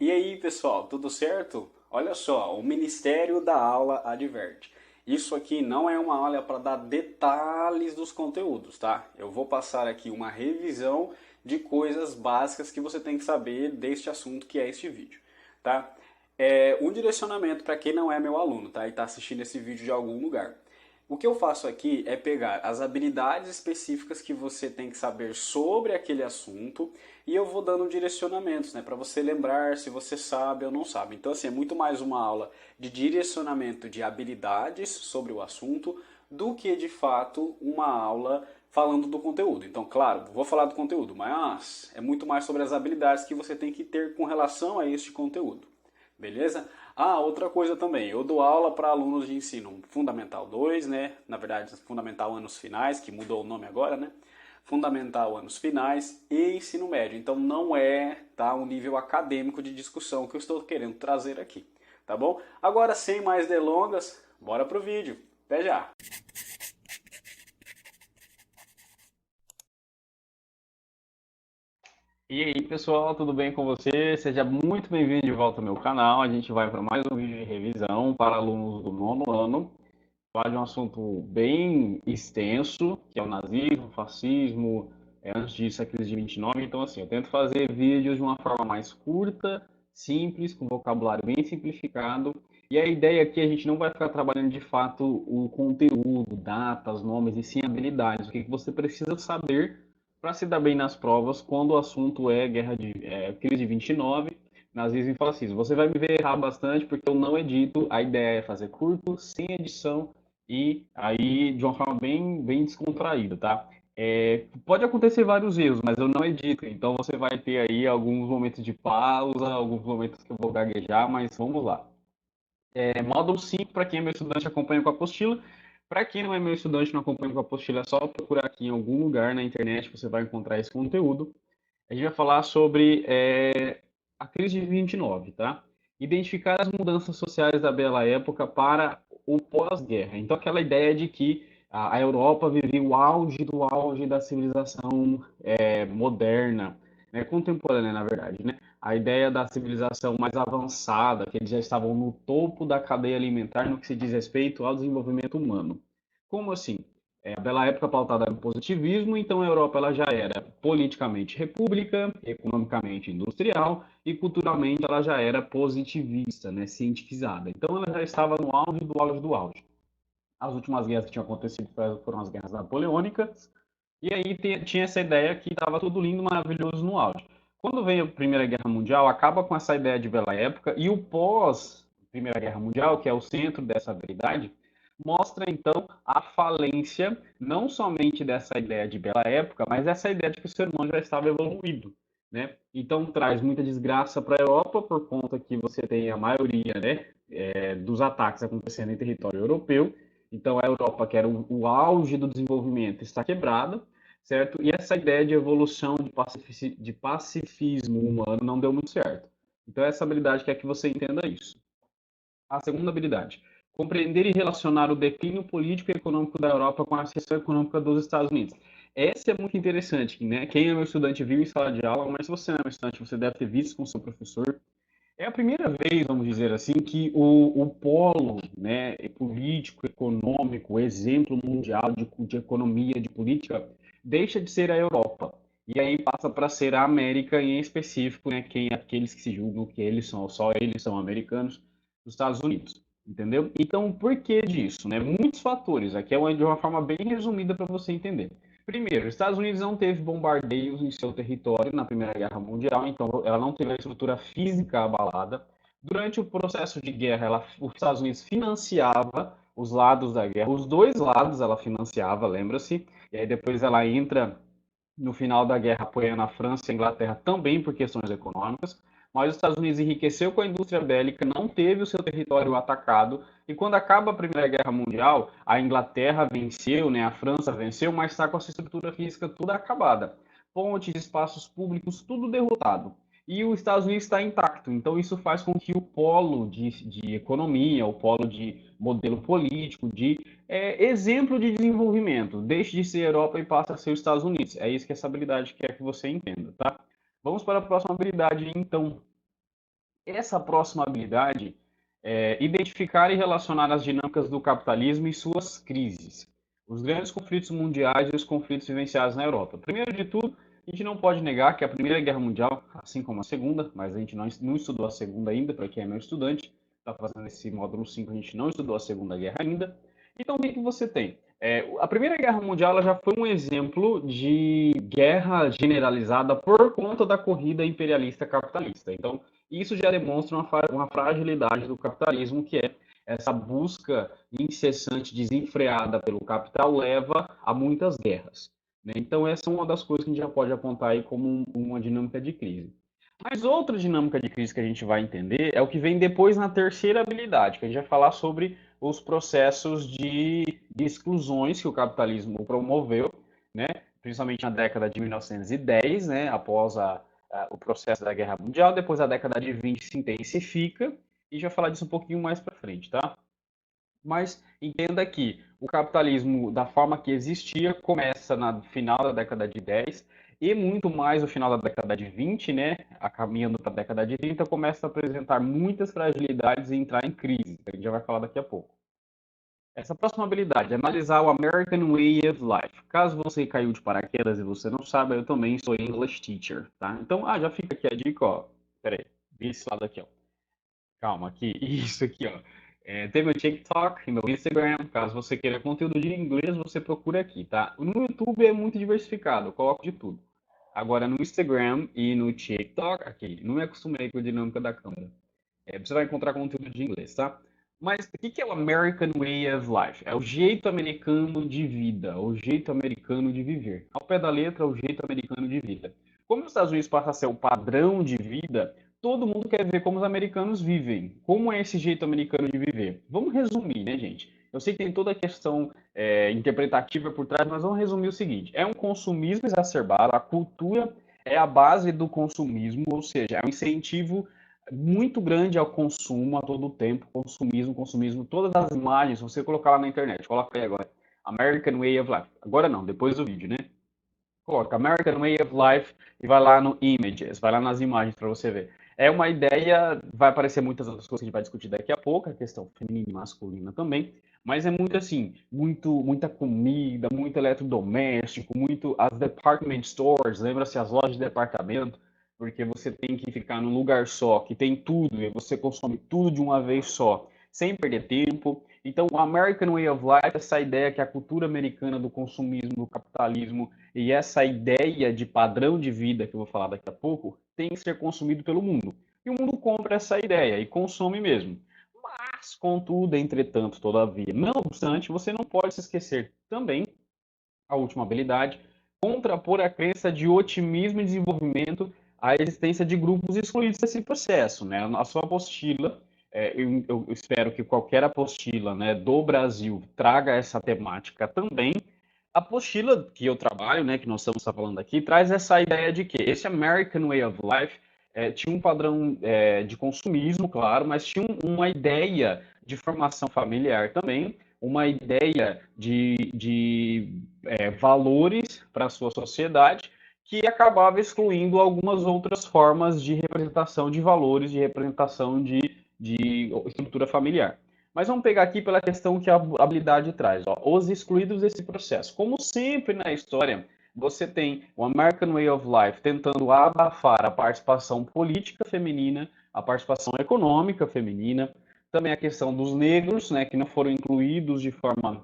E aí, pessoal, tudo certo? Olha só, o Ministério da Aula adverte. Isso aqui não é uma aula para dar detalhes dos conteúdos, tá? Eu vou passar aqui uma revisão de coisas básicas que você tem que saber deste assunto que é este vídeo, tá? Um direcionamento para quem não é meu aluno, tá? E está assistindo esse vídeo de algum lugar. O que eu faço aqui é pegar as habilidades específicas que você tem que saber sobre aquele assunto e eu vou dando direcionamentos, né, para você lembrar se você sabe ou não sabe. Então, assim, é muito mais uma aula de direcionamento de habilidades sobre o assunto do que de fato uma aula falando do conteúdo. Então, claro, vou falar do conteúdo, mas é muito mais sobre as habilidades que você tem que ter com relação a este conteúdo. Beleza? Ah, outra coisa também, eu dou aula para alunos de ensino Fundamental 2, né? Na verdade, Fundamental Anos Finais, que mudou o nome agora, né? Fundamental Anos Finais e Ensino Médio. Então não é, tá, um nível acadêmico de discussão que eu estou querendo trazer aqui, tá bom? Agora, sem mais delongas, bora pro vídeo. Até já! E aí, pessoal, tudo bem com você? Seja muito bem-vindo de volta ao meu canal. A gente vai para mais um vídeo de revisão para alunos do nono ano. Falar de um assunto bem extenso, que é o nazismo, o fascismo, antes disso a crise de 29. Então, assim, eu tento fazer vídeos de uma forma mais curta, simples, com vocabulário bem simplificado. E a ideia aqui é a gente não vai ficar trabalhando de fato o conteúdo, datas, nomes, e sim habilidades. O que que você precisa saber para se dar bem nas provas quando o assunto é crise de 29, nazismo e fascismo. Você vai me ver errar bastante porque eu não edito. A ideia é fazer curto, sem edição e aí de uma forma bem descontraída, tá? Pode acontecer vários erros, mas eu não edito, então você vai ter aí alguns momentos de pausa, alguns momentos que eu vou gaguejar, mas vamos lá. Módulo 5, para quem é meu estudante, acompanha com a apostila. Para quem não é meu estudante, não acompanha com a apostila, é só procurar aqui em algum lugar na internet, você vai encontrar esse conteúdo. A gente vai falar sobre a crise de 29, tá? Identificar as mudanças sociais da bela época para o pós-guerra. Então, aquela ideia de que a Europa vivia o auge da civilização moderna, né, contemporânea, na verdade, né? A ideia da civilização mais avançada, que eles já estavam no topo da cadeia alimentar no que se diz respeito ao desenvolvimento humano. Como assim? A bela época pautada no positivismo, então a Europa ela já era politicamente república, economicamente industrial e culturalmente ela já era positivista, né, cientificizada. Então ela já estava no auge do auge do auge. As últimas guerras que tinham acontecido foram as guerras napoleônicas, e aí tinha essa ideia que estava tudo lindo, maravilhoso no auge. Quando vem a Primeira Guerra Mundial, acaba com essa ideia de bela época, e o pós Primeira Guerra Mundial, que é o centro dessa verdade, mostra então a falência não somente dessa ideia de bela época, mas essa ideia de que o ser humano já estava evoluído, né? Então traz muita desgraça para a Europa por conta que você tem a maioria, né, dos ataques acontecendo em território europeu. Então a Europa, que era o auge do desenvolvimento, está quebrada, certo? E essa ideia de evolução de pacifismo humano não deu muito certo. Então essa habilidade quer que você entenda isso. A segunda habilidade, compreender e relacionar o declínio político e econômico da Europa com a recessão econômica dos Estados Unidos. Essa é muito interessante, né? Quem é meu estudante viu em sala de aula, mas se você não é meu estudante, você deve ter visto com seu professor. É a primeira vez, vamos dizer assim, que o polo, né, político, econômico, exemplo mundial de economia, de política, deixa de ser a Europa. E aí passa para ser a América, em específico, né, aqueles que se julgam que eles são, só eles são americanos, dos Estados Unidos. Entendeu? Então, por que disso? Né? Muitos fatores. Aqui é de uma forma bem resumida para você entender. Primeiro, os Estados Unidos não teve bombardeios em seu território na Primeira Guerra Mundial, então ela não teve a estrutura física abalada. Durante o processo de guerra, os Estados Unidos financiava os lados da guerra, os dois lados ela financiava, lembra-se, e aí depois ela entra no final da guerra apoiando a França e a Inglaterra também por questões econômicas, mas os Estados Unidos enriqueceu com a indústria bélica, não teve o seu território atacado, e quando acaba a Primeira Guerra Mundial, a Inglaterra venceu, né, a França venceu, mas está com a sua estrutura física toda acabada. Pontes, espaços públicos, tudo derrotado. E os Estados Unidos está intacto. Então, isso faz com que o polo de economia, o polo de modelo político, de exemplo de desenvolvimento. Deixe de ser Europa e passe a ser os Estados Unidos. É isso que essa habilidade quer que você entenda, tá? Vamos para a próxima habilidade, então. Essa próxima habilidade é identificar e relacionar as dinâmicas do capitalismo e suas crises, os grandes conflitos mundiais e os conflitos vivenciados na Europa. Primeiro de tudo, a gente não pode negar que a Primeira Guerra Mundial, assim como a Segunda, mas a gente não estudou a Segunda ainda, para quem é meu estudante, está fazendo esse módulo 5, a gente não estudou a Segunda Guerra ainda. Então, o que que você tem? A Primeira Guerra Mundial ela já foi um exemplo de guerra generalizada por conta da corrida imperialista capitalista. Então, isso já demonstra uma fragilidade do capitalismo, que é essa busca incessante, desenfreada pelo capital, leva a muitas guerras. Né? Então, essa é uma das coisas que a gente já pode apontar aí como uma dinâmica de crise. Mas outra dinâmica de crise que a gente vai entender é o que vem depois na terceira habilidade, que a gente vai falar sobre os processos de exclusões que o capitalismo promoveu, né? Principalmente na década de 1910, né? Após o processo da Guerra Mundial, depois a década de 20 se intensifica, e já falar disso um pouquinho mais para frente, tá? Mas entenda que o capitalismo, da forma que existia, começa no final da década de 10 e muito mais no final da década de 20, né? A caminhando para a década de 30, começa a apresentar muitas fragilidades e entrar em crise, que a gente já vai falar daqui a pouco. Essa próxima habilidade é analisar o American Way of Life. Caso você caiu de paraquedas e você não sabe, eu também sou English teacher, tá? Então, já fica aqui a dica, ó. Pera aí, vira esse lado aqui, ó. Calma, aqui, isso aqui, ó. Tem meu TikTok e meu Instagram. Caso você queira conteúdo de inglês, você procura aqui, tá? No YouTube é muito diversificado, eu coloco de tudo. Agora, no Instagram e no TikTok, aqui, não me acostumei com a dinâmica da câmera. Você vai encontrar conteúdo de inglês, tá? Mas o que é o American Way of Life? É o jeito americano de vida, o jeito americano de viver. Ao pé da letra, o jeito americano de vida. Como os Estados Unidos passa a ser o padrão de vida, todo mundo quer ver como os americanos vivem. Como é esse jeito americano de viver? Vamos resumir, né, gente? Eu sei que tem toda a questão interpretativa por trás, mas vamos resumir o seguinte: é um consumismo exacerbado, a cultura é a base do consumismo, ou seja, é um incentivo muito grande ao consumo a todo tempo, consumismo, consumismo, todas as imagens, se você colocar lá na internet, coloca aí agora, American Way of Life, agora não, depois do vídeo, né? Coloca American Way of Life e vai lá no Images, vai lá nas imagens para você ver. É uma ideia, vai aparecer muitas outras coisas que a gente vai discutir daqui a pouco, a questão feminina e masculina também, mas é muito assim, muita comida, muito eletrodoméstico, muito as department stores, lembra-se as lojas de departamento, porque você tem que ficar num lugar só, que tem tudo, e você consome tudo de uma vez só, sem perder tempo. Então, o American Way of Life, essa ideia que a cultura americana do consumismo, do capitalismo, e essa ideia de padrão de vida que eu vou falar daqui a pouco tem que ser consumido pelo mundo. E o mundo compra essa ideia e consome mesmo. Mas, contudo, entretanto, todavia, não obstante, você não pode se esquecer também, a última habilidade, contrapor a crença de otimismo e desenvolvimento à existência de grupos excluídos desse processo. Né? A sua apostila, eu espero que qualquer apostila, né, do Brasil traga essa temática também. A apostila que eu trabalho, né, que nós estamos falando aqui, traz essa ideia de que esse American Way of Life tinha um padrão de consumismo, claro, mas tinha uma ideia de formação familiar também, uma ideia de valores para a sua sociedade que acabava excluindo algumas outras formas de representação de valores, de representação de estrutura familiar. Mas vamos pegar aqui pela questão que a habilidade traz, ó, os excluídos desse processo. Como sempre na história, você tem o American Way of Life tentando abafar a participação política feminina, a participação econômica feminina, também a questão dos negros, né, que não foram incluídos de forma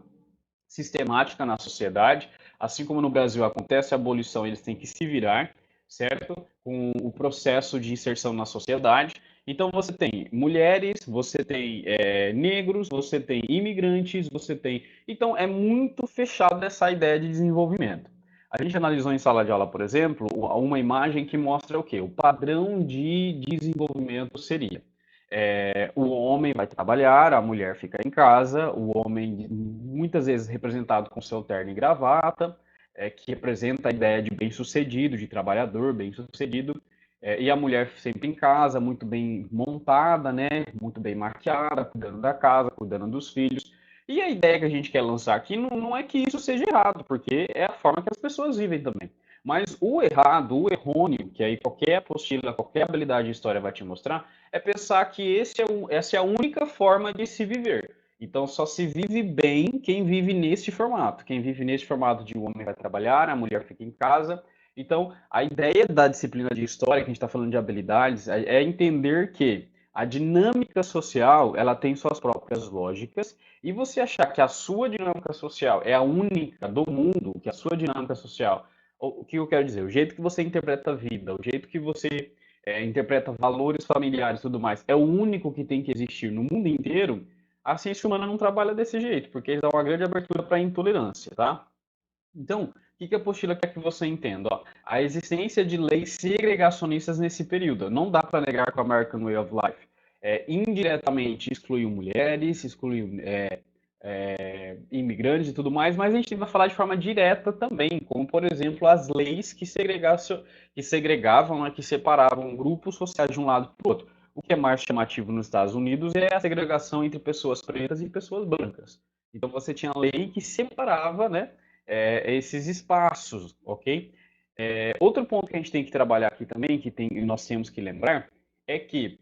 sistemática na sociedade. Assim como no Brasil acontece a abolição, eles têm que se virar, certo? Com o processo de inserção na sociedade. Então você tem mulheres, você tem negros, você tem imigrantes, você tem. Então é muito fechado essa ideia de desenvolvimento. A gente analisou em sala de aula, por exemplo, uma imagem que mostra o quê? O padrão de desenvolvimento seria o homem vai trabalhar, a mulher fica em casa, o homem muitas vezes representado com seu terno e gravata, que representa a ideia de bem-sucedido, de trabalhador bem-sucedido, e a mulher sempre em casa, muito bem montada, né, muito bem maquiada, cuidando da casa, cuidando dos filhos. E a ideia que a gente quer lançar aqui não é que isso seja errado, porque é a forma que as pessoas vivem também. Mas o errado, o errôneo, que aí qualquer apostila, qualquer habilidade de história vai te mostrar, é pensar que essa é a única forma de se viver. Então só se vive bem quem vive neste formato. Quem vive neste formato de o homem vai trabalhar, a mulher fica em casa. Então a ideia da disciplina de história, que a gente está falando de habilidades, é entender que a dinâmica social ela tem suas próprias lógicas e você achar que a sua dinâmica social é a única do mundo, que a sua dinâmica social, o que eu quero dizer, o jeito que você interpreta a vida, o jeito que você interpreta valores familiares e tudo mais, é o único que tem que existir no mundo inteiro, a ciência humana não trabalha desse jeito, porque eles dão uma grande abertura para a intolerância, tá? Então, o que a apostila quer que você entenda? Ó, a existência de leis segregacionistas nesse período. Não dá para negar que o American Way of Life indiretamente excluiu mulheres, excluiu imigrantes e tudo mais, mas a gente vai falar de forma direta também, como, por exemplo, as leis que segregavam, né, que separavam grupos sociais de um lado para o outro. O que é mais chamativo nos Estados Unidos é a segregação entre pessoas pretas e pessoas brancas. Então, você tinha lei que separava, né, esses espaços, ok? Outro ponto que a gente tem que trabalhar aqui também, nós temos que lembrar, é que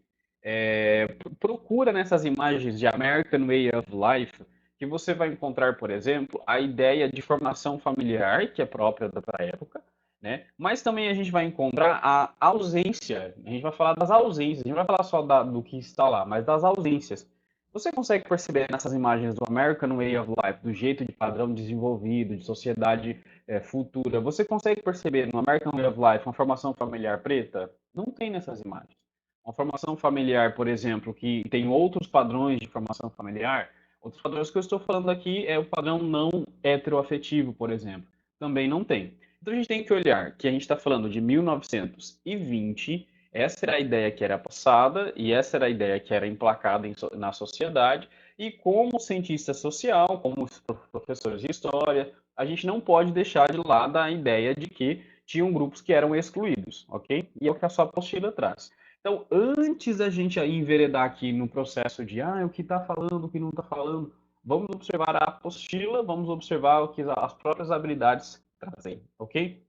procura nessas imagens de American Way of Life que você vai encontrar, por exemplo, a ideia de formação familiar, que é própria da época, né? Mas também a gente vai encontrar a ausência, a gente vai falar das ausências, a gente não vai falar só do que está lá, mas das ausências. Você consegue perceber nessas imagens do American Way of Life, do jeito de padrão desenvolvido, de sociedade futura, você consegue perceber no American Way of Life uma formação familiar preta? Não tem nessas imagens. Uma formação familiar, por exemplo, que tem outros padrões de formação familiar, outros padrões que eu estou falando aqui é o padrão não heteroafetivo, por exemplo. Também não tem. Então a gente tem que olhar que a gente está falando de 1920, essa era a ideia que era passada e essa era a ideia que era emplacada na sociedade. E como cientista social, como professores de história, a gente não pode deixar de lado a ideia de que tinham grupos que eram excluídos, ok? E é o que a sua apostila traz. Então, antes da gente aí enveredar aqui no processo de o que está falando, o que não está falando, vamos observar a apostila, vamos observar o que as próprias habilidades trazem, ok?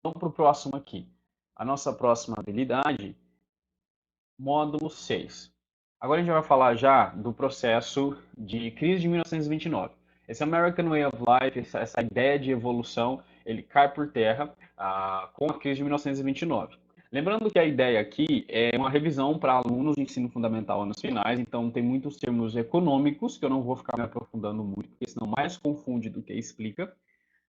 Vamos para o próximo aqui. A nossa próxima habilidade, módulo 6. Agora a gente vai falar já do processo de crise de 1929. Esse American Way of Life, essa ideia de evolução, ele cai por terra com a crise de 1929. Lembrando que a ideia aqui é uma revisão para alunos de ensino fundamental anos finais, então tem muitos termos econômicos que eu não vou ficar me aprofundando muito, porque senão mais confunde do que explica.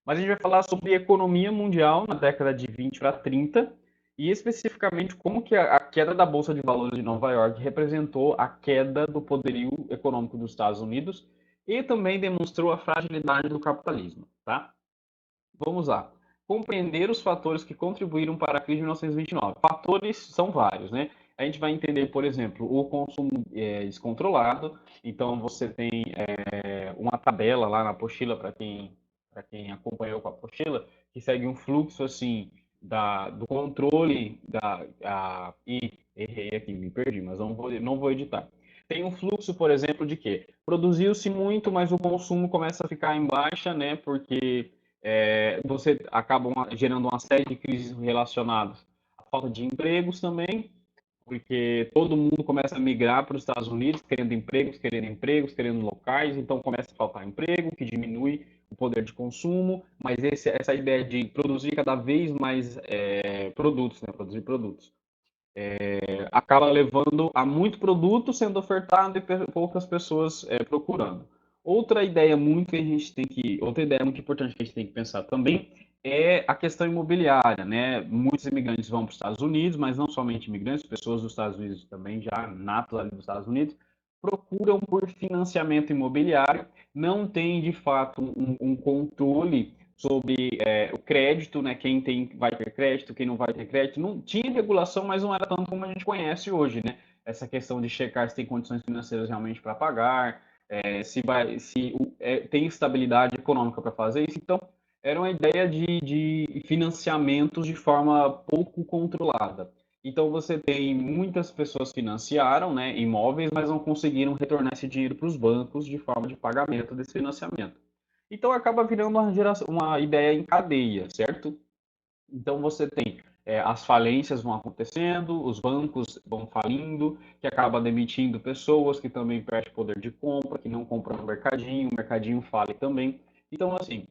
Mas a gente vai falar sobre economia mundial na década de 20 para 30 e especificamente como que a queda da Bolsa de Valores de Nova York representou a queda do poderio econômico dos Estados Unidos e também demonstrou a fragilidade do capitalismo, tá? Vamos lá. Compreender os fatores que contribuíram para a crise de 1929. Fatores são vários, né? A gente vai entender, por exemplo, o consumo descontrolado. Então, você tem uma tabela lá na apostila, para quem acompanhou com a apostila, que segue um fluxo assim do controle errei aqui, me perdi, mas não vou editar. Tem um fluxo, por exemplo, de que produziu-se muito, mas o consumo começa a ficar em baixa, né? Porque você acaba gerando uma série de crises relacionadas à falta de empregos também, porque todo mundo começa a migrar para os Estados Unidos, querendo empregos, querendo locais, então começa a faltar emprego, que diminui o poder de consumo, mas essa ideia de produzir cada vez mais produtos, né, produzir produtos, acaba levando a muito produto sendo ofertado e poucas pessoas procurando. Outra ideia muito importante que a gente tem que pensar também é a questão imobiliária, né? Muitos imigrantes vão para os Estados Unidos, mas não somente imigrantes, pessoas dos Estados Unidos também já natos ali dos Estados Unidos procuram por financiamento imobiliário, não tem de fato um controle sobre o crédito, né? Quem tem vai ter crédito, quem não vai ter crédito. Não tinha regulação, mas não era tanto como a gente conhece hoje, né? Essa questão de checar se tem condições financeiras realmente para pagar, se tem estabilidade econômica para fazer isso. Então, era uma ideia de financiamentos de forma pouco controlada. Então, você tem muitas pessoas financiaram, né, imóveis, mas não conseguiram retornar esse dinheiro para os bancos de forma de pagamento desse financiamento. Então, acaba virando uma ideia em cadeia, certo? Então você tem as falências vão acontecendo, os bancos vão falindo, que acaba demitindo pessoas, que também perde poder de compra, que não compram no mercadinho, o mercadinho fale também. Então, assim,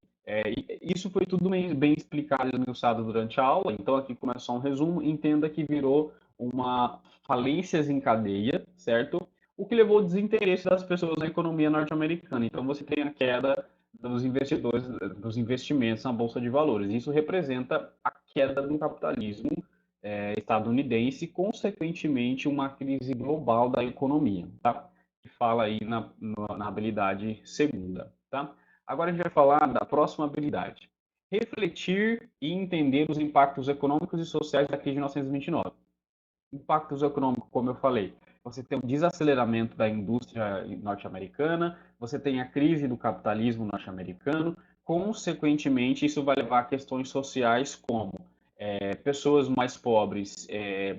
isso foi tudo bem explicado e esmiuçado durante a aula. Então, aqui começa só um resumo. Entenda que virou uma falências em cadeia, certo? O que levou ao desinteresse das pessoas na economia norte-americana. Então, você tem a queda dos investidores, dos investimentos na Bolsa de Valores. Isso representa a queda do capitalismo estadunidense e, consequentemente, uma crise global da economia, tá? Que fala aí na habilidade segunda, tá? Agora a gente vai falar da próxima habilidade. Refletir e entender os impactos econômicos e sociais da crise de 1929. Impactos econômicos, como eu falei, você tem o desaceleramento da indústria norte-americana, você tem a crise do capitalismo norte-americano, consequentemente, isso vai levar a questões sociais como pessoas mais pobres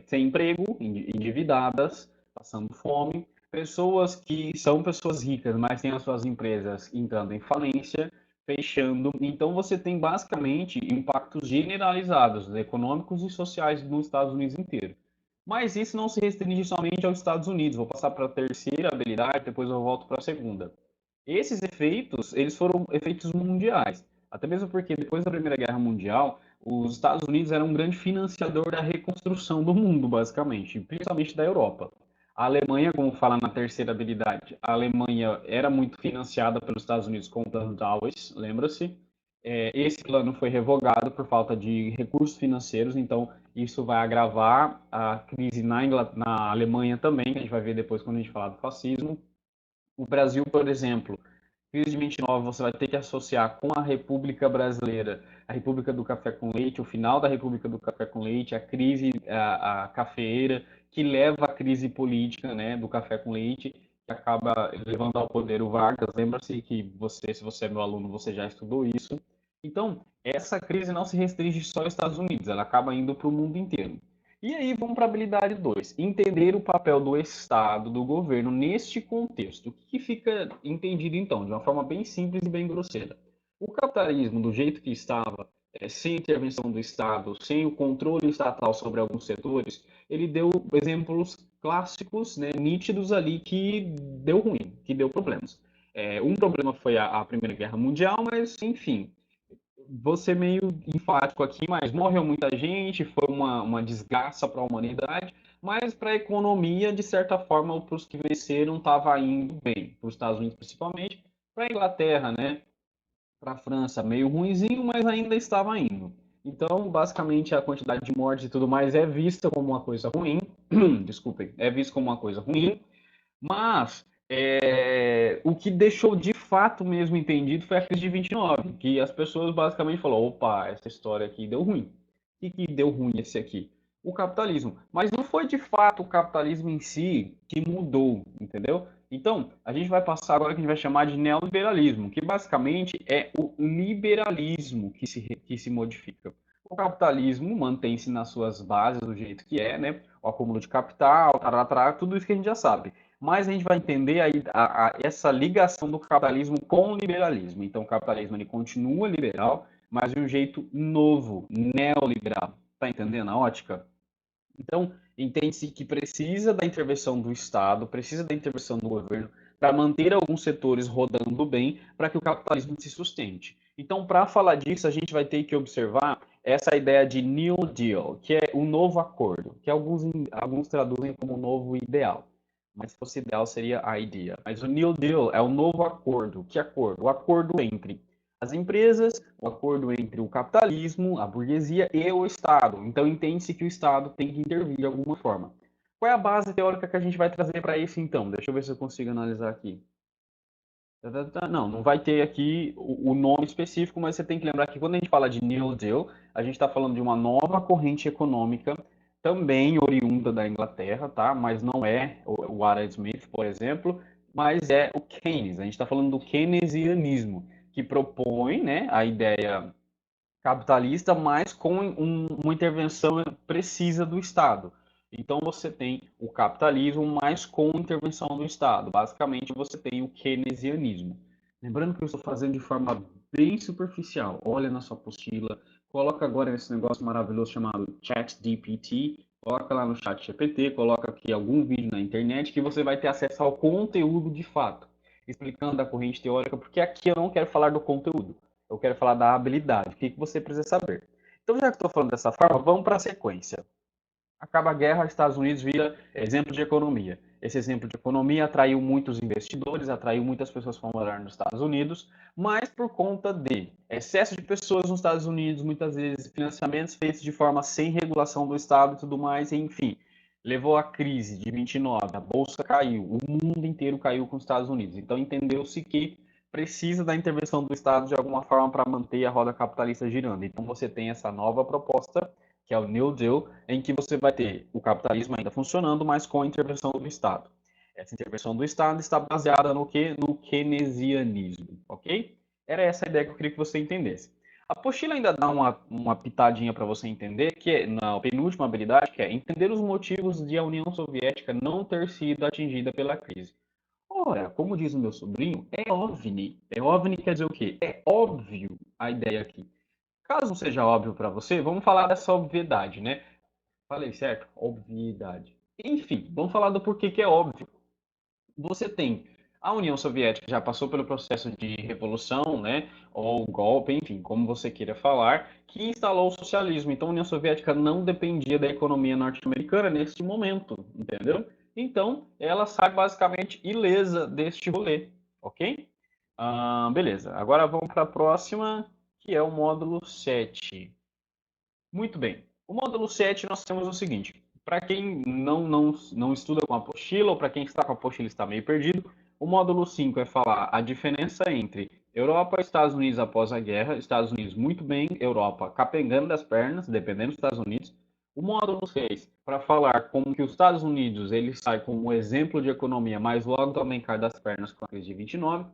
sem emprego, endividadas, passando fome, pessoas que são pessoas ricas, mas têm as suas empresas entrando em falência, fechando. Então, você tem basicamente impactos generalizados, econômicos e sociais nos Estados Unidos inteiro. Mas isso não se restringe somente aos Estados Unidos. Vou passar para a terceira habilidade, depois eu volto para a segunda. Esses efeitos, eles foram efeitos mundiais. Até mesmo porque depois da Primeira Guerra Mundial, os Estados Unidos eram um grande financiador da reconstrução do mundo, basicamente, principalmente da Europa. A Alemanha, como fala na terceira habilidade, a Alemanha era muito financiada pelos Estados Unidos com o plano Dawes, lembra-se? Esse plano foi revogado por falta de recursos financeiros, então isso vai agravar a crise na Alemanha também, que a gente vai ver depois quando a gente falar do fascismo. O Brasil, por exemplo, crise de 29, você vai ter que associar com a República Brasileira, a República do Café com Leite, o final da República do Café com Leite, a crise, a cafeeira, que leva à crise política, né, do café com leite, que acaba levando ao poder o Vargas. Lembra-se que você, se você é meu aluno, você já estudou isso. Então, essa crise não se restringe só aos Estados Unidos, ela acaba indo para o mundo inteiro. E aí vamos para a habilidade 2. Entender o papel do Estado, do governo, neste contexto. O que fica entendido, então, de uma forma bem simples e bem grosseira? O capitalismo, do jeito que estava, sem intervenção do Estado, sem o controle estatal sobre alguns setores, ele deu exemplos clássicos, né, nítidos ali, que deu ruim, que deu problemas. Um problema foi a Primeira Guerra Mundial, mas, enfim, vou ser meio enfático aqui, mas morreu muita gente, foi uma desgraça para a humanidade, mas para a economia, de certa forma, para os que venceram, estava indo bem, para os Estados Unidos principalmente, para a Inglaterra, né, para a França, meio ruinzinho, mas ainda estava indo. Então, basicamente, a quantidade de mortes e tudo mais é vista como uma coisa ruim, desculpem, é visto como uma coisa ruim, mas o que deixou de fato mesmo entendido foi a crise de 29, que as pessoas basicamente falaram, opa, essa história aqui deu ruim. O que deu ruim esse aqui? O capitalismo. Mas não foi de fato o capitalismo em si que mudou, entendeu? Então, a gente vai passar agora que a gente vai chamar de neoliberalismo, que basicamente é o liberalismo que se modifica. O capitalismo mantém-se nas suas bases do jeito que é, né? O acúmulo de capital, tarará, tudo isso que a gente já sabe, mas a gente vai entender aí essa ligação do capitalismo com o liberalismo. Então, o capitalismo ele continua liberal, mas de um jeito novo, neoliberal. Está entendendo a ótica? Então, entende-se que precisa da intervenção do Estado, precisa da intervenção do governo para manter alguns setores rodando bem para que o capitalismo se sustente. Então, para falar disso, a gente vai ter que observar essa ideia de New Deal, que é o novo acordo, que alguns traduzem como novo ideal. Mas se fosse ideal seria a idea. Mas o New Deal é o novo acordo. Que acordo? O acordo entre as empresas, o acordo entre o capitalismo, a burguesia e o Estado. Então entende-se que o Estado tem que intervir de alguma forma. Qual é a base teórica que a gente vai trazer para isso então? Deixa eu ver se eu consigo analisar aqui. Não, não vai ter aqui o nome específico, mas você tem que lembrar que quando a gente fala de New Deal, a gente está falando de uma nova corrente econômica, também oriunda da Inglaterra, tá? Mas não é o Adam Smith, por exemplo, mas é o Keynes. A gente está falando do keynesianismo, que propõe, né, a ideia capitalista, mas com uma intervenção precisa do Estado. Então você tem o capitalismo, mas com intervenção do Estado. Basicamente você tem o keynesianismo. Lembrando que eu estou fazendo de forma bem superficial. Olha na sua apostila, coloca agora nesse negócio maravilhoso chamado ChatGPT, coloca lá no ChatGPT, coloca aqui algum vídeo na internet que você vai ter acesso ao conteúdo de fato, explicando a corrente teórica, porque aqui eu não quero falar do conteúdo, eu quero falar da habilidade, o que que você precisa saber. Então, já que estou falando dessa forma, vamos para a sequência. Acaba a guerra, Estados Unidos vira exemplo de economia. Esse exemplo de economia atraiu muitos investidores, atraiu muitas pessoas para morar nos Estados Unidos, mas por conta de excesso de pessoas nos Estados Unidos, muitas vezes financiamentos feitos de forma sem regulação do Estado e tudo mais, enfim, levou à crise de 29, a bolsa caiu, o mundo inteiro caiu com os Estados Unidos. Então entendeu-se que precisa da intervenção do Estado de alguma forma para manter a roda capitalista girando. Então você tem essa nova proposta que é o New Deal, em que você vai ter o capitalismo ainda funcionando, mas com a intervenção do Estado. Essa intervenção do Estado está baseada no que? No keynesianismo, ok? Era essa a ideia que eu queria que você entendesse. A apostila ainda dá uma pitadinha para você entender, que é na penúltima habilidade, que é entender os motivos de a União Soviética não ter sido atingida pela crise. Ora, como diz o meu sobrinho, é OVNI. É OVNI quer dizer o quê? É óbvio a ideia aqui. Caso não seja óbvio para você, vamos falar dessa obviedade, né? Falei certo? Obviedade. Enfim, vamos falar do porquê que é óbvio. Você tem a União Soviética já passou pelo processo de revolução, né? Ou golpe, enfim, como você queira falar, que instalou o socialismo. Então a União Soviética não dependia da economia norte-americana neste momento, entendeu? Então ela sai basicamente ilesa deste rolê, ok? Beleza, agora vamos para a próxima, que é o módulo 7. Muito bem. O módulo 7 nós temos o seguinte: para quem não estuda com a apostila, ou para quem está com a apostila e está meio perdido, o módulo 5 é falar a diferença entre Europa e Estados Unidos após a guerra, Estados Unidos muito bem, Europa capengando das pernas, dependendo dos Estados Unidos. O módulo 6 para falar como que os Estados Unidos ele sai como um exemplo de economia, mas logo também cai das pernas com a crise de 29.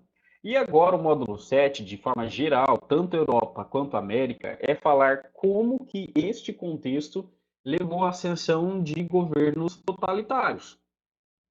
E agora o módulo 7, de forma geral, tanto Europa quanto América, é falar como que este contexto levou à ascensão de governos totalitários.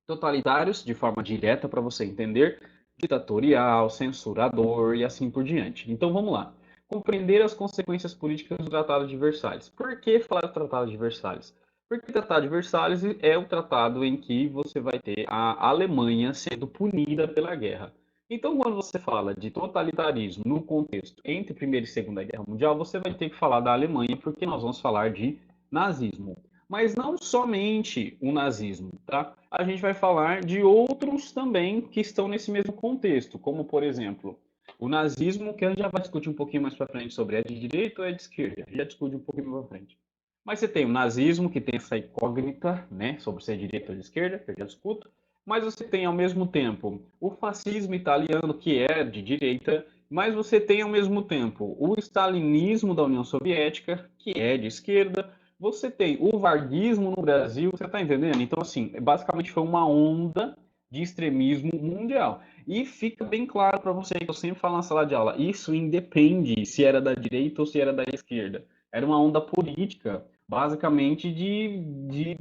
Totalitários, de forma direta para você entender, ditatorial, censurador e assim por diante. Então vamos lá. Compreender as consequências políticas do Tratado de Versalhes. Por que falar do Tratado de Versalhes? Porque o Tratado de Versalhes é o tratado em que você vai ter a Alemanha sendo punida pela guerra. Então, quando você fala de totalitarismo no contexto entre Primeira e Segunda Guerra Mundial, você vai ter que falar da Alemanha, porque nós vamos falar de nazismo. Mas não somente o nazismo, tá? A gente vai falar de outros também que estão nesse mesmo contexto, como, por exemplo, o nazismo, que a gente já vai discutir um pouquinho mais para frente sobre é de direita ou é de esquerda. Já discute um pouquinho mais para frente. Mas você tem o nazismo, que tem essa incógnita, né, sobre se é de direita ou de esquerda, que eu já discuto. Mas você tem, ao mesmo tempo, o fascismo italiano, que é de direita, mas você tem, ao mesmo tempo, o stalinismo da União Soviética, que é de esquerda. Você tem o varguismo no Brasil, você está entendendo? Então, assim, basicamente foi uma onda de extremismo mundial. E fica bem claro para você, que eu sempre falo na sala de aula, isso independe se era da direita ou se era da esquerda. Era uma onda política, basicamente, de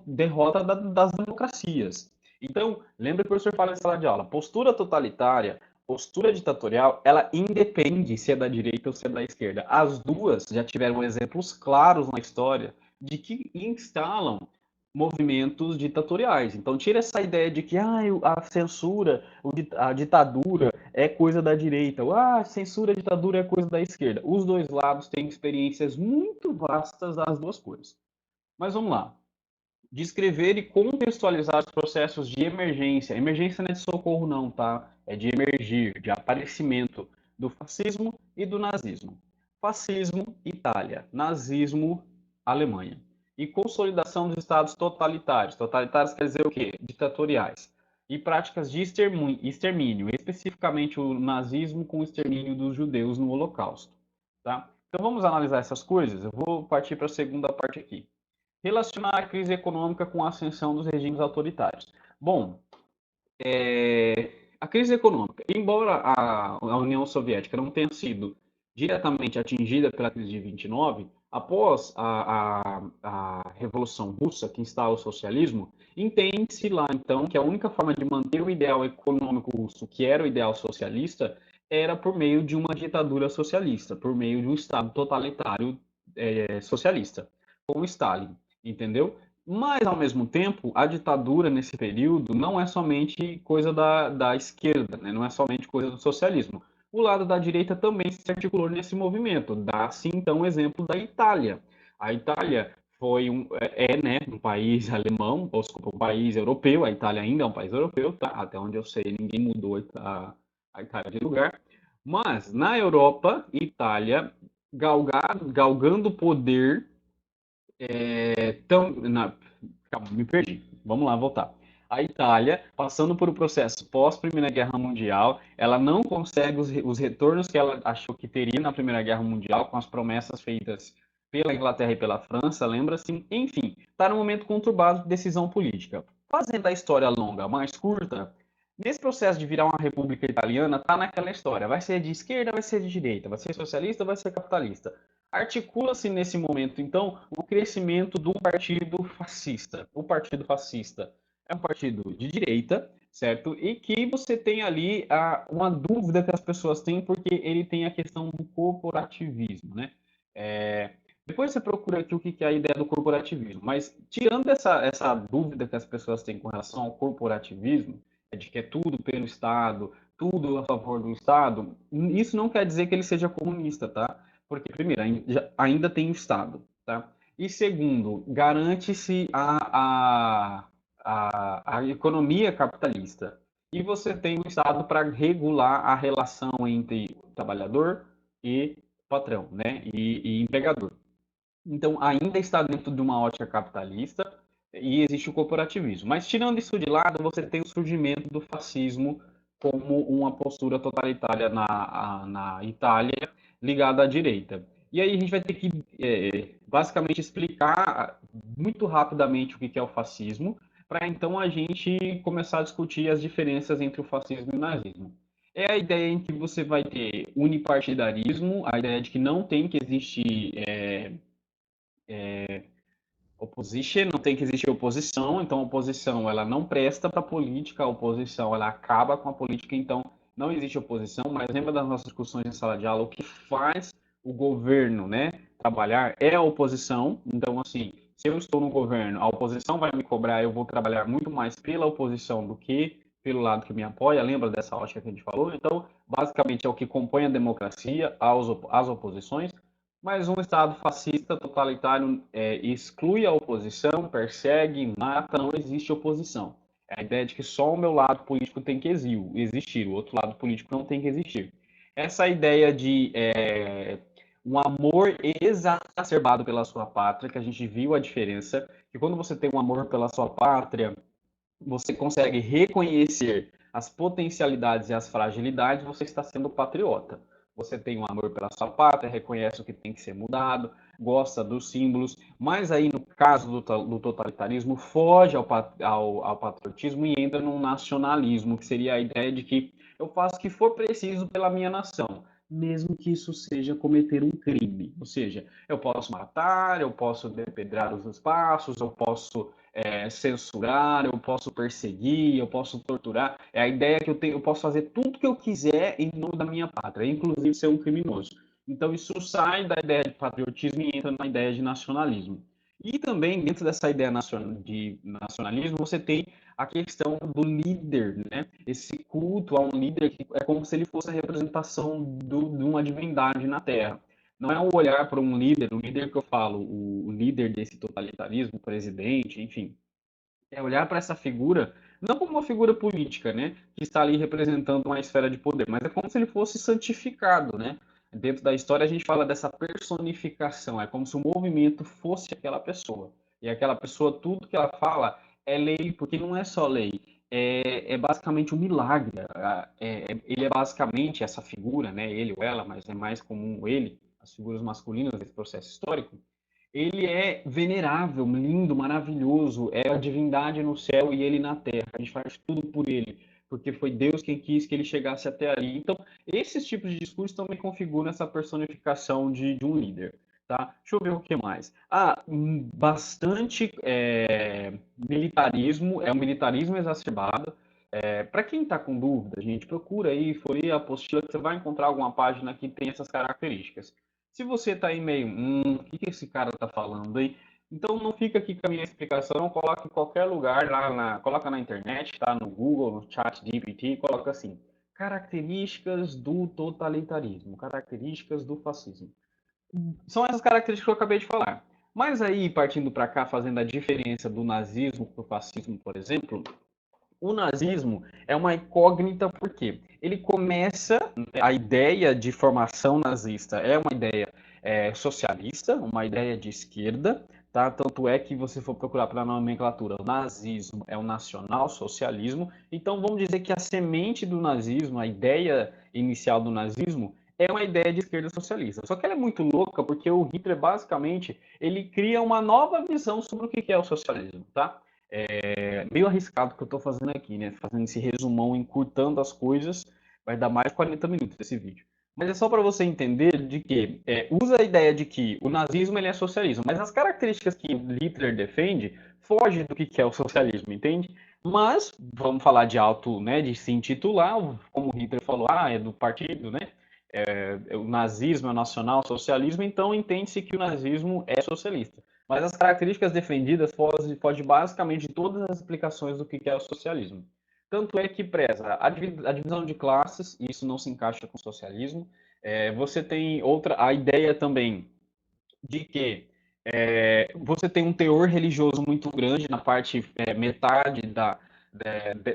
derrota das democracias. Então, lembra que o professor fala na sala de aula, postura totalitária, postura ditatorial, ela independe se é da direita ou se é da esquerda. As duas já tiveram exemplos claros na história de que instalam movimentos ditatoriais. Então, tira essa ideia de que a censura, a ditadura é coisa da direita, ou a censura, a ditadura é coisa da esquerda. Os dois lados têm experiências muito vastas das duas coisas. Mas vamos lá. Descrever e contextualizar os processos de emergência. Emergência não é de socorro, não, tá? É de emergir, de aparecimento do fascismo e do nazismo. Fascismo, Itália. Nazismo, Alemanha. E consolidação dos estados totalitários. Totalitários quer dizer o quê? Ditatoriais. E práticas de extermínio, especificamente o nazismo com o extermínio dos judeus no Holocausto. Tá? Então vamos analisar essas coisas. Eu vou partir para a segunda parte aqui. Relacionar a crise econômica com a ascensão dos regimes autoritários. Bom, a crise econômica, embora a União Soviética não tenha sido diretamente atingida pela crise de 29, após a Revolução Russa, que instala o socialismo, entende-se lá, então, que a única forma de manter o ideal econômico russo, que era o ideal socialista, era por meio de uma ditadura socialista, por meio de um Estado totalitário socialista, com Stalin, entendeu? Mas, ao mesmo tempo, a ditadura nesse período não é somente coisa da esquerda, né? Não é somente coisa do socialismo. O lado da direita também se articulou nesse movimento. Dá-se, então, o exemplo da Itália. A Itália né, um país alemão, ou desculpa, um país europeu. A Itália ainda é um país europeu, tá? Até onde eu sei, ninguém mudou a Itália de lugar. Mas, na Europa, Itália galgando poder calma, me perdi. Vamos lá, voltar. A Itália, passando por um processo pós-Primeira Guerra Mundial, ela não consegue os retornos que ela achou que teria na Primeira Guerra Mundial, com as promessas feitas pela Inglaterra e pela França, lembra-se? Enfim, está num momento conturbado de decisão política. Fazendo a história longa mais curta, nesse processo de virar uma república italiana, está naquela história. Vai ser de esquerda, vai ser de direita, vai ser socialista, vai ser capitalista. Articula-se nesse momento, então, o crescimento do partido fascista. O partido fascista é um partido de direita, certo? E que você tem ali uma dúvida que as pessoas têm, porque ele tem a questão do corporativismo, né? É, depois você procura aqui o que é a ideia do corporativismo, mas tirando essa dúvida que as pessoas têm com relação ao corporativismo, de que é tudo pelo Estado, tudo a favor do Estado, isso não quer dizer que ele seja comunista, tá? Porque, primeiro, ainda tem o Estado, tá? E segundo, garante-se a economia capitalista. E você tem o Estado para regular a relação entre trabalhador e patrão, né? E empregador. Então, ainda está dentro de uma ótica capitalista e existe o corporativismo. Mas, tirando isso de lado, você tem o surgimento do fascismo como uma postura totalitária na Itália ligada à direita. E aí a gente vai ter que, basicamente, explicar muito rapidamente o que é o fascismo, para então a gente começar a discutir as diferenças entre o fascismo e o nazismo. É a ideia em que você vai ter unipartidarismo, a ideia de que não tem que existir opposition, não tem que existir oposição, então a oposição ela não presta para a política, a oposição ela acaba com a política, então não existe oposição, mas lembra das nossas discussões em sala de aula, o que faz o governo, né, trabalhar é a oposição, então assim, se eu estou no governo, a oposição vai me cobrar, eu vou trabalhar muito mais pela oposição do que pelo lado que me apoia, lembra dessa ótica que a gente falou? Então, basicamente é o que compõe a democracia, as oposições, mas um Estado fascista, totalitário, exclui a oposição, persegue, mata, não existe oposição. É a ideia de que só o meu lado político tem que existir, o outro lado político não tem que existir. Essa ideia de um amor exacerbado pela sua pátria, que a gente viu a diferença, que quando você tem um amor pela sua pátria, você consegue reconhecer as potencialidades e as fragilidades, você está sendo patriota. Você tem um amor pela sua pátria, reconhece o que tem que ser mudado, gosta dos símbolos, mas aí no caso do totalitarismo foge ao patriotismo e entra num nacionalismo, que seria a ideia de que eu faço o que for preciso pela minha nação, mesmo que isso seja cometer um crime. Ou seja, eu posso matar, eu posso depredar os espaços, eu posso censurar, eu posso perseguir, eu posso torturar. É a ideia que eu tenho, eu posso fazer tudo que eu quiser em nome da minha pátria, inclusive ser um criminoso. Então isso sai da ideia de patriotismo e entra na ideia de nacionalismo. E também dentro dessa ideia de nacionalismo, você tem a questão do líder, né? Esse culto a um líder que é como se ele fosse a representação de uma divindade na Terra. Não é um olhar para um líder, o líder que eu falo, o líder desse totalitarismo, o presidente, enfim, é olhar para essa figura não como uma figura política, né, que está ali representando uma esfera de poder, mas é como se ele fosse santificado, né? Dentro da história a gente fala dessa personificação, é como se o movimento fosse aquela pessoa. E aquela pessoa, tudo que ela fala é lei, porque não é só lei, é basicamente um milagre. Ele é basicamente essa figura, né, ele ou ela, mas é mais comum ele, as figuras masculinas desse processo histórico, ele é venerável, lindo, maravilhoso, é a divindade no céu e ele na terra. A gente faz tudo por ele, porque foi Deus quem quis que ele chegasse até ali. Então, esses tipos de discursos também configuram essa personificação de um líder. Tá? Deixa eu ver o que mais. Bastante militarismo, é um militarismo exacerbado. Para quem está com dúvida, gente, procura aí, folheia a apostila, que você vai encontrar alguma página que tem essas características. Se você está aí meio, o que esse cara está falando aí? Então não fica aqui com a minha explicação, coloca em qualquer lugar, coloca na internet, tá? No Google, no chat GPT, coloca assim, características do totalitarismo, características do fascismo. São essas características que eu acabei de falar. Mas aí, partindo para cá, fazendo a diferença do nazismo para o fascismo, por exemplo, o nazismo é uma incógnita porque ele começa, a ideia de formação nazista é uma ideia socialista, uma ideia de esquerda, tá? Tanto é que você for procurar pela nomenclatura, o nazismo é o nacional-socialismo, então vamos dizer que a semente do nazismo, a ideia inicial do nazismo, é uma ideia de esquerda socialista. Só que ela é muito louca porque o Hitler, basicamente, ele cria uma nova visão sobre o que é o socialismo, tá? Meio arriscado o que eu estou fazendo aqui, né? Fazendo esse resumão, encurtando as coisas, vai dar mais de 40 minutos esse vídeo. Mas é só para você entender de que usa a ideia de que o nazismo ele é socialismo, mas as características que Hitler defende fogem do que é o socialismo, entende? Mas vamos falar de alto, né, de se intitular, como Hitler falou, é do partido, né? O nazismo é nacional socialismo, então entende-se que o nazismo é socialista. Mas as características defendidas fogem basicamente de todas as explicações do que é o socialismo. Tanto é que preza a divisão de classes, e isso não se encaixa com o socialismo. Você tem a ideia também de que você tem um teor religioso muito grande na parte metade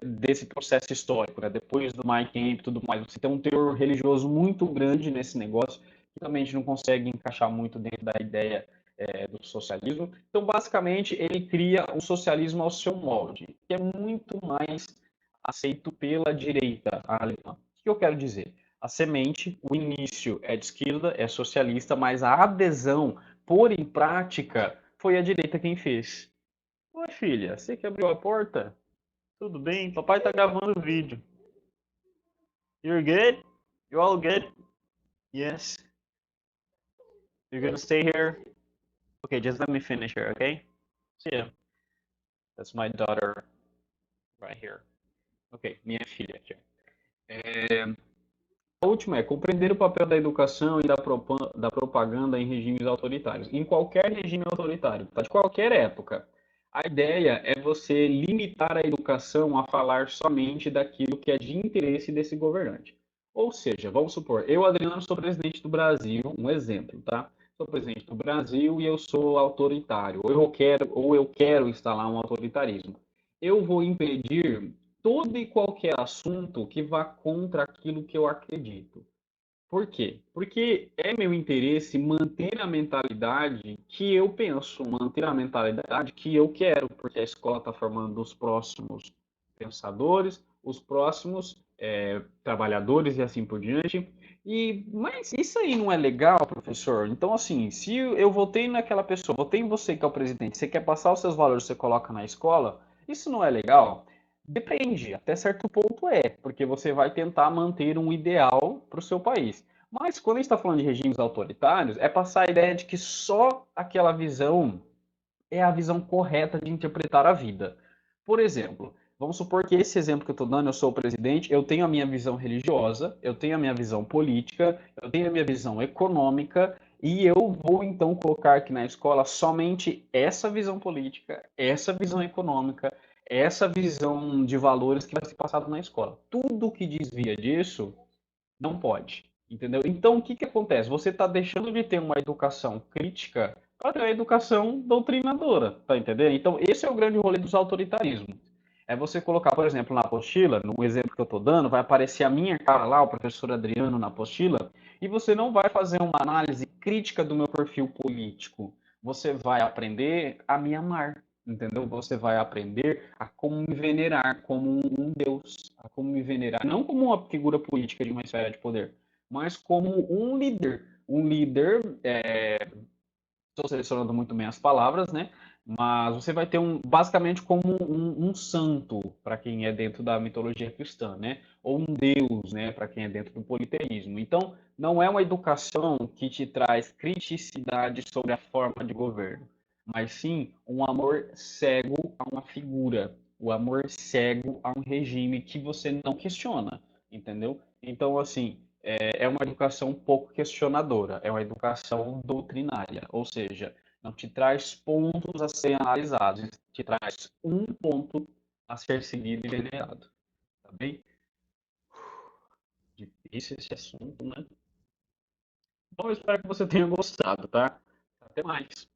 desse processo histórico, né? Depois do Mein Kampf e tudo mais, você tem um teor religioso muito grande nesse negócio, que também a gente não consegue encaixar muito dentro da ideia do socialismo. Então, basicamente, ele cria um socialismo ao seu molde, que é muito mais aceito pela direita alemã. O que eu quero dizer? A semente, o início é de esquerda, é socialista, mas a adesão pôr em prática foi a direita quem fez. Oi, filha, você que abriu a porta? Tudo bem? Papai tá gravando o vídeo. You're good? You all good? Yes. You're gonna stay here? Okay, just let me finish here, okay? So yeah, that's my daughter right here. Ok, minha filha aqui. A última é compreender o papel da educação e da propaganda em regimes autoritários. Em qualquer regime autoritário, tá? De qualquer época. A ideia é você limitar a educação a falar somente daquilo que é de interesse desse governante. Ou seja, vamos supor, eu, Adriano, sou presidente do Brasil, um exemplo, tá? Sou presidente do Brasil e eu sou autoritário, ou eu quero instalar um autoritarismo. Eu vou impedir todo e qualquer assunto que vá contra aquilo que eu acredito. Por quê? Porque é meu interesse manter a mentalidade que eu penso, manter a mentalidade que eu quero, porque a escola está formando os próximos pensadores, os próximos trabalhadores e assim por diante. Mas isso aí não é legal, professor? Então, assim, se eu votei naquela pessoa, votei em você que é o presidente, você quer passar os seus valores, você coloca na escola, isso não é legal? Depende, até certo ponto porque você vai tentar manter um ideal para o seu país. Mas quando a gente está falando de regimes autoritários, é passar a ideia de que só aquela visão é a visão correta de interpretar a vida. Por exemplo, vamos supor que esse exemplo que eu estou dando, eu sou o presidente, eu tenho a minha visão religiosa, eu tenho a minha visão política, eu tenho a minha visão econômica, e eu vou então colocar aqui na escola somente essa visão política, essa visão econômica, essa visão de valores que vai ser passado na escola. Tudo que desvia disso não pode, entendeu? Então, o que que acontece? Você está deixando de ter uma educação crítica para ter uma educação doutrinadora, tá entendendo? Então, esse é o grande rolê dos autoritarismos. É você colocar, por exemplo, na apostila, no exemplo que eu estou dando, vai aparecer a minha cara lá, o professor Adriano na apostila, e você não vai fazer uma análise crítica do meu perfil político. Você vai aprender a me amar, entendeu? Você vai aprender a como me venerar como um deus, a como me venerar, não como uma figura política de uma esfera de poder, mas como um líder. Um líder, estou selecionando muito bem as palavras, né? Mas você vai ter basicamente como um santo para quem é dentro da mitologia cristã, né? Ou um deus, né? Para quem é dentro do politeísmo. Então, não é uma educação que te traz criticidade sobre a forma de governo, mas sim um amor cego a uma figura. o amor cego a um regime que você não questiona, entendeu? Então, assim, é uma educação pouco questionadora, é uma educação doutrinária, ou seja, não te traz pontos a serem analisados, te traz um ponto a ser seguido e venerado, tá bem? Difícil esse assunto, né? Bom, eu espero que você tenha gostado, tá? Até mais.